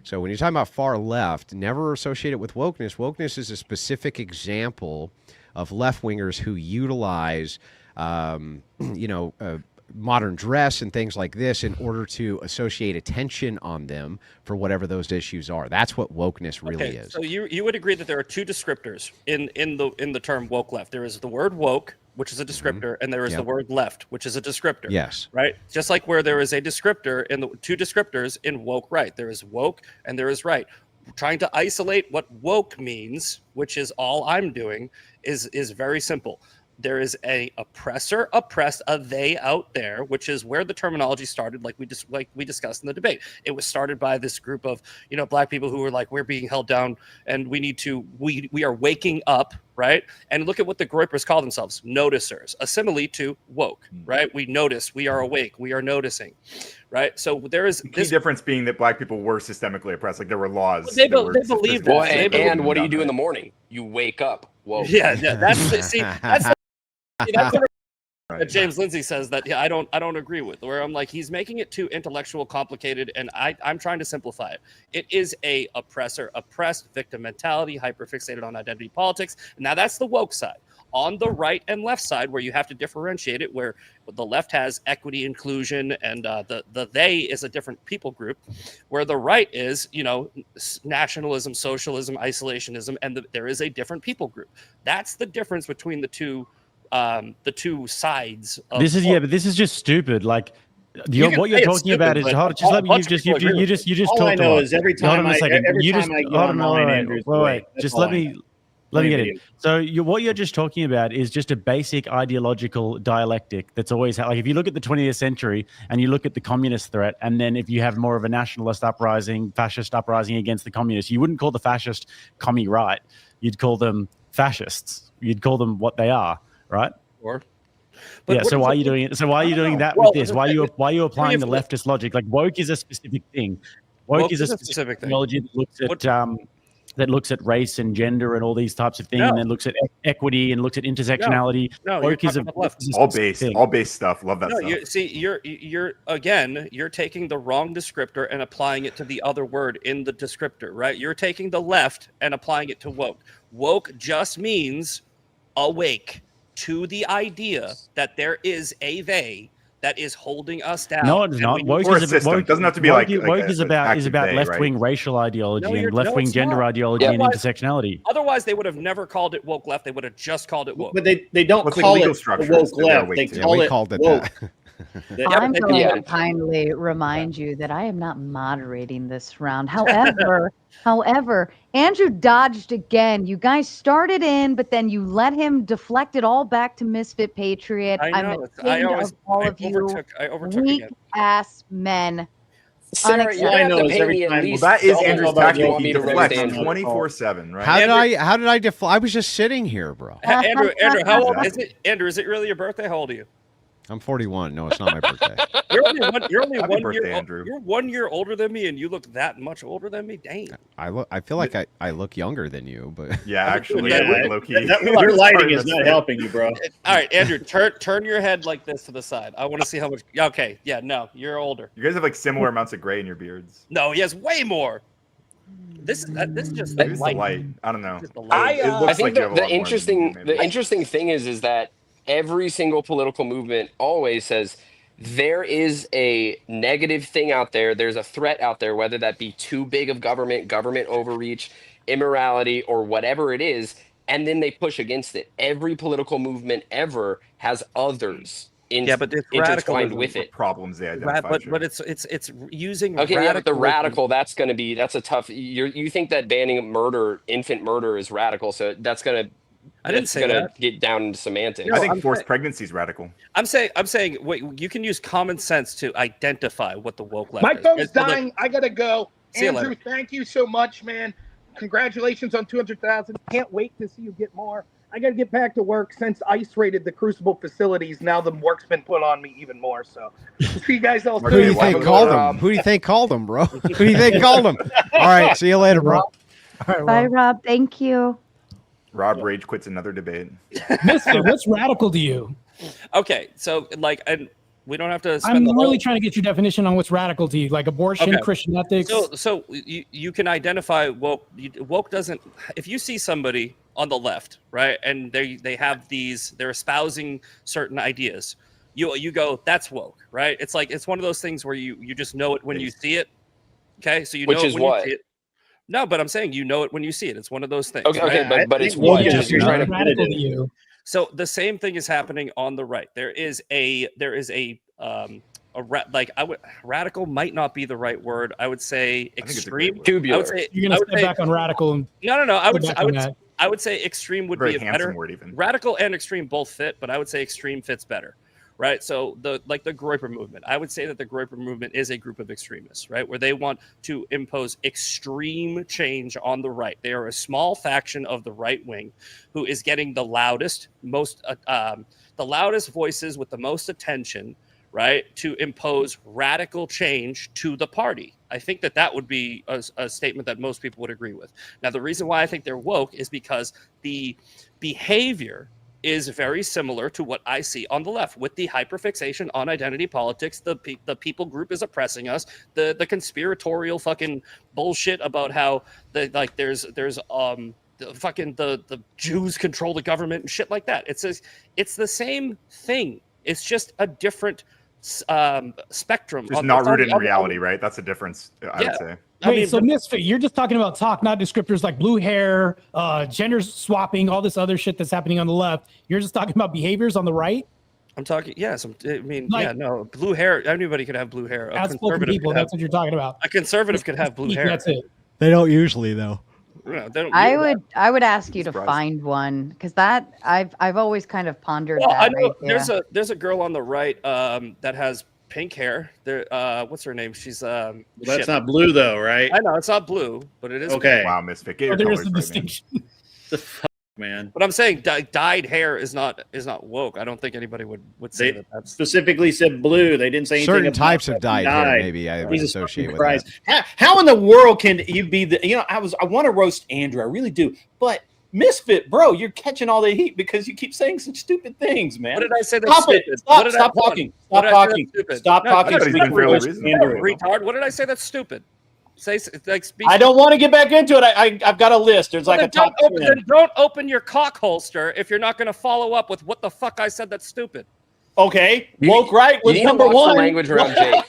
So when you're talking about far left, never associate it with wokeness. Wokeness is a specific example of left-wingers who utilize, modern dress and things like this in order to associate attention on them for whatever those issues are. That's what wokeness really is. So you would agree that there are two descriptors in the term woke left. There is the word woke, which is a descriptor, and there is the word left, which is a descriptor. Yes. Right? Just like where there is a descriptor in the two descriptors in woke right. There is woke and there is right. Trying to isolate what woke means, which is all I'm doing, is very simple. There is a oppressor, oppressed, a they out there, which is where the terminology started, like we discussed in the debate. It was started by this group of black people who were like, we're being held down, and we are waking up, right? And look at what the Groypers call themselves: noticers, a simile to woke, right? We notice, we are awake, we are noticing, right? So there is the key difference being that black people were systemically oppressed, like there were laws. They believed well, and what do you do in the morning? You wake up. Whoa. Yeah, that's what James Lindsay says that I don't agree with, where I'm like, he's making it too intellectual, complicated, and I'm trying to simplify it. It is a oppressed victim mentality, hyperfixated on identity politics. Now that's the woke side. On the right and left side, where you have to differentiate it, where the left has equity, inclusion, and the they is a different people group, where the right is, nationalism, socialism, isolationism, and there is a different people group. That's the difference between the two sides. Of but this is just stupid. Like, what you're talking about is just let me. You just all talked I know about. is every time I get online, Andrew's wait. Just let me get it. So what you're just talking about is just a basic ideological dialectic that's always like, if you look at the 20th century and you look at the communist threat, and then if you have more of a nationalist uprising, fascist uprising against the communists, you wouldn't call the fascist commie right. You'd call them fascists. You'd call them what they are. Right. So why are you doing it? So why are you doing that with this? Why are you applying the leftist logic? Like, woke is a specific thing. Woke is a specific technology that looks at race and gender and all these types of things, and then looks at equity and looks at intersectionality. Woke is all base stuff. Love that stuff. You're taking the wrong descriptor and applying it to the other word in the descriptor, right? You're taking the left and applying it to woke. Woke just means awake to the idea that there is a they that is holding us down. No, it's not. Woke doesn't have to be woke is about left-wing racial ideology and left-wing gender ideology and intersectionality. Otherwise, they would have never called it woke left. They would have just called it woke. But they don't call it woke left. They called it woke. I'm going to kindly remind you that I am not moderating this round. However, Andrew dodged again. You guys started in, but then you let him deflect it all back to Misfit Patriot. I'm ashamed of all of you weak-ass men. Sarah, I know every time. Well, that is Andrew's tactic. He deflects 24/7, right? How did I deflect? I was just sitting here, bro. Andrew, how old is it? Andrew, is it really your birthday? How old are you? I'm 41. No, it's not my birthday. You're only 1 year. Andrew. You're 1 year older than me, and you look that much older than me. Dang. I feel like I look younger than you, but yeah, actually, low-key. Your lighting is not helping you, bro. All right, Andrew, turn your head like this to the side. I want to see how much. Okay, yeah, no, you're older. You guys have like similar amounts of gray in your beards. No, he has way more. This is just the light. I don't know. I think the interesting thing is that every single political movement always says there is a negative thing out there. There's a threat out there, whether that be too big of government overreach, immorality, or whatever it is, and then they push against it. Every political movement ever has others but it's intertwined with it. Problems they identify. But it's using but the radical, that's a tough. You think that banning infant murder is radical, so that's gonna. I didn't say that. Get down into semantics. I think forced pregnancy is radical. I'm saying, wait, you can use common sense to identify what the woke left is. My phone's dying. dying. I gotta go. Andrew, thank you so much, man. Congratulations on 200,000. Can't wait to see you get more. I gotta get back to work. Since ICE raided the Crucible facilities, now the work's been put on me even more. So, see you guys all. Who do you think called him? Who do you think called him, bro? Who do you think called him? All right, see you later, bro. Bye, Rob. Thank you. Rob rage quits another debate. Mister, what's radical to you? Okay, so We don't have to spend I'm really trying to get your definition on what's radical to you, like abortion, Christian ethics. So you can identify woke. Woke doesn't. If you see somebody on the left, right, and they have they're espousing certain ideas, you go, that's woke, right? It's like it's one of those things where you just know it when you see it. Okay, so you know it when you see it. No, but I'm saying you know it when you see it. It's one of those things. Okay, right? but it's what you're trying to put it in. You. So the same thing is happening on the right. There is a radical might not be the right word. I would say extreme. Tubular. I would say, You're gonna step back on radical. And no. I would say extreme would be a better word even. Radical and extreme both fit, but I would say extreme fits better. Right. So the Groyper movement, I would say that the Groyper movement is a group of extremists, right, where they want to impose extreme change on the right. They are a small faction of the right wing who is getting the loudest, the loudest voices with the most attention, right, to impose radical change to the party. I think that would be a statement that most people would agree with. Now, the reason why I think they're woke is because the behavior is very similar to what I see on the left with the hyperfixation on identity politics. The people group is oppressing us. The conspiratorial fucking bullshit about how there's the Jews control the government and shit like that. It's the same thing. It's just a different spectrum. Just not rooted in reality, right? That's the difference, I would say. Wait, so Misfit, you're just talking about talk, not descriptors like blue hair, gender swapping, all this other shit that's happening on the left. You're just talking about behaviors on the right? I'm talking, yes. Blue hair. Anybody could have blue hair. Outspoken people, that's what you're talking about. A conservative could have blue hair. That's it. They don't usually, though. No, I would ask you to find one, because that I've always kind of pondered that. Right there's a girl on the right that has pink hair. There, what's her name? She's that's not blue though, right? I know it's not blue, but it is. Okay. Pink. Wow, Misfit. There is a distinction. The fuck, man. But I'm saying dyed hair is not woke. I don't think anybody would say that. That's specifically said blue. They didn't say anything certain about types of dyed hair. Maybe I would associate with that. How in the world can you be the? I want to roast Andrew. I really do, but. Misfit, bro, you're catching all the heat because you keep saying such stupid things, man. What did I say? That's stupid. Stop talking. Stop talking. Stop talking. Retard. What did I say? That's stupid. I don't want to get back into it. I've got a list. There's top 10. Don't open your cock holster if you're not going to follow up with what the fuck I said. That's stupid. Okay, woke right was number one. Language around Jake.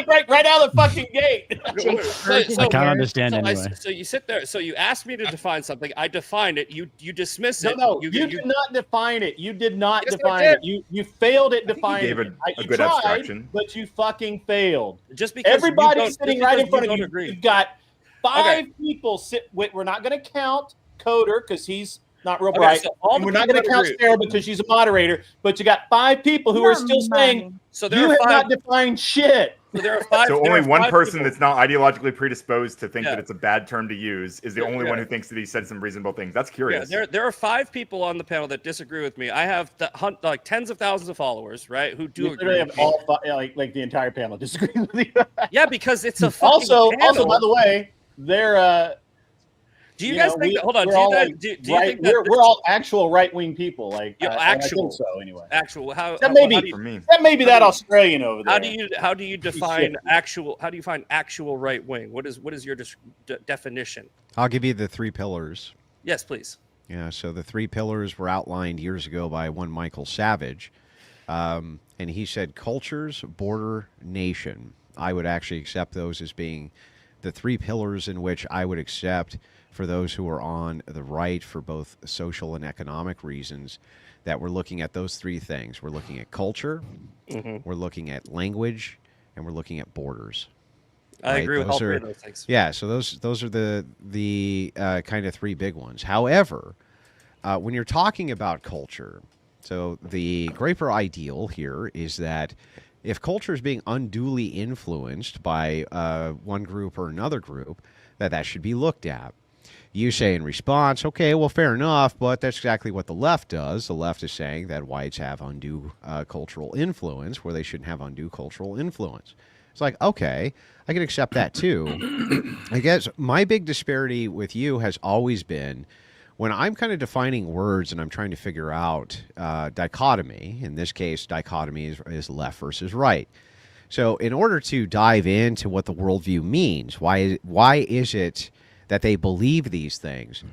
like right out of the fucking gate. I can't understand anyway. So you sit there. So you asked me to define something. I defined it. You dismiss it. No, you did not define it. You did not define it. You failed at defining it. You good tried, abstraction, but you fucking failed. Just because everybody's sitting right in front of you. Agree. You've got 5 people sit. We're not going to count Coder because he's not real bright. So and we're not going to count Sarah because she's a moderator, but you got 5 people who are still saying you have not defined shit. So there are 5. So only one person that's not ideologically predisposed to think that it's a bad term to use is the only one who thinks that he said some reasonable things. That's curious. Yeah, there are 5 people on the panel that disagree with me. I have like tens of thousands of followers, right? Who do agree. Have all like the entire panel disagree with you. Yeah, because it's a fucking panel. Also, by the way, they're. Do you guys think? Hold on. Do you think that we're all actual right-wing people? Like actual. I think so anyway. Actual. That may be that Australian over there. How do you define actual? How do you find actual right wing? What is your definition? I'll give you the 3 pillars. Yes, please. Yeah. So the 3 pillars were outlined years ago by one Michael Savage, and he said cultures, border, nation. I would actually accept those as being the 3 pillars in which I would accept for those who are on the right for both social and economic reasons, that we're looking at those 3 things. We're looking at culture, we're looking at language, and we're looking at borders. I agree with all 3 of those things. Yeah, so those are the kind of 3 big ones. However, when you're talking about culture, so the Groyper ideal here is that if culture is being unduly influenced by one group or another group, that should be looked at. You say in response, okay, well, fair enough, but that's exactly what the left does. The left is saying that whites have undue cultural influence where they shouldn't have undue cultural influence. It's like, okay, I can accept that too. I guess my big disparity with you has always been when I'm kind of defining words and I'm trying to figure out dichotomy, in this case, dichotomy is left versus right. So in order to dive into what the worldview means, why is it that they believe these things?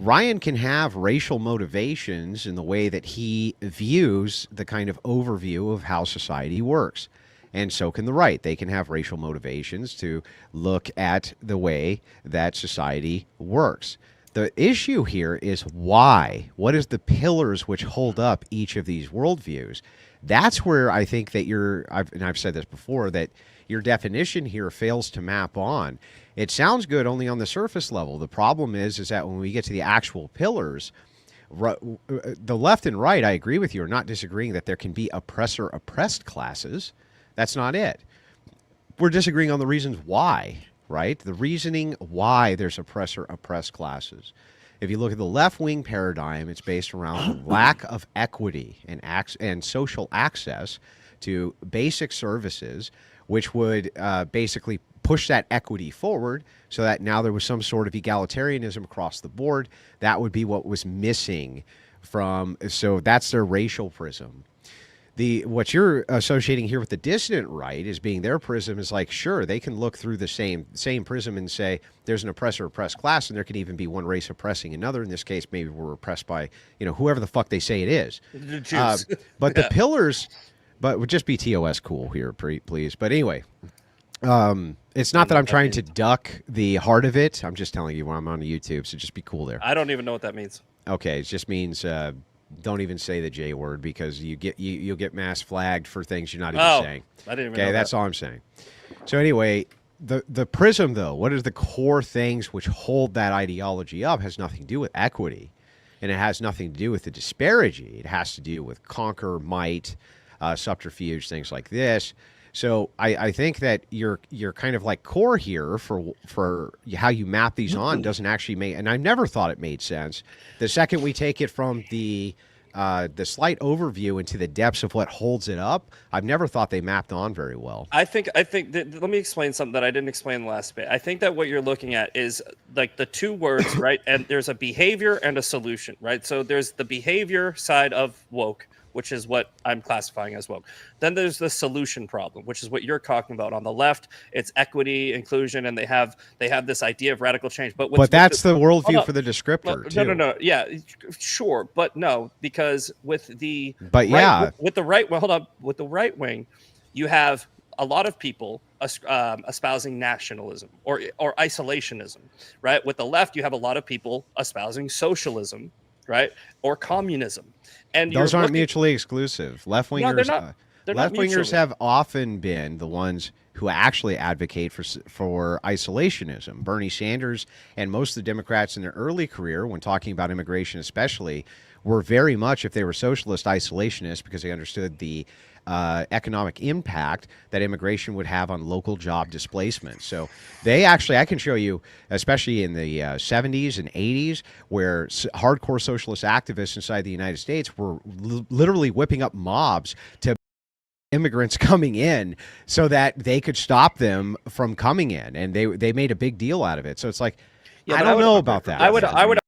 Ryan can have racial motivations in the way that he views the kind of overview of how society works. And so can the right. They can have racial motivations to look at the way that society works. The issue here is why. What is the pillars which hold up each of these worldviews? That's where I think that I've said this before, that your definition here fails to map on. It sounds good only on the surface level. The problem is that when we get to the actual pillars, the left and right, I agree with you, are not disagreeing that there can be oppressor-oppressed classes. That's not it. We're disagreeing on the reasons why, right? The reasoning why there's oppressor-oppressed classes. If you look at the left-wing paradigm, it's based around lack of equity and social access to basic services, which would basically push that equity forward so that now there was some sort of egalitarianism across the board. That would be what was missing so that's their racial prism. What you're associating here with the dissident right is being their prism is like, sure, they can look through the same prism and say there's an oppressor-oppressed class, and there can even be one race oppressing another. In this case, maybe we're oppressed by, whoever the fuck they say it is. The Jews. But the pillars, but would just be TOS cool here, please. But anyway, it's not that I'm trying to duck the heart of it. I'm just telling you when I'm on YouTube, so just be cool there. I don't even know what that means. Okay, it just means don't even say the J word, because you'll get mass flagged for things you're not even saying. I didn't even know that's all I'm saying. So anyway, the prism, though, what are the core things which hold that ideology up, has nothing to do with equity, and it has nothing to do with the disparity. It has to do with conquer, might, subterfuge, things like this. So I think that your kind of like core here for how you map these on doesn't actually make, and I never thought it made sense. The second we take it from the slight overview into the depths of what holds it up, I've never thought they mapped on very well. I think let me explain something that I didn't explain in the last bit. I think that what you're looking at is like the two words, right? And there's a behavior and a solution, right? So there's the behavior side of woke, which is what I'm classifying as woke. Then there's the solution problem, which is what you're talking about. On the left, it's equity, inclusion, and they have this idea of radical change. But that's the worldview for the descriptor, too. No. Yeah, sure, but no, because with the right wing, you have a lot of people espousing nationalism or isolationism, right? With the left, you have a lot of people espousing socialism, right, or communism. And those aren't mutually exclusive. Left-wingers, left-wingers have often been the ones who actually advocate for isolationism. Bernie Sanders and most of the Democrats in their early career, when talking about immigration especially, were very much, if they were socialist, isolationists, because they understood the economic impact that immigration would have on local job displacement. So they actually, I can show you, especially in the 70s and 80s, where hardcore socialist activists inside the United States were literally whipping up mobs to immigrants coming in so that they could stop them from coming in. And they made a big deal out of it. So it's like, I don't know about that. I would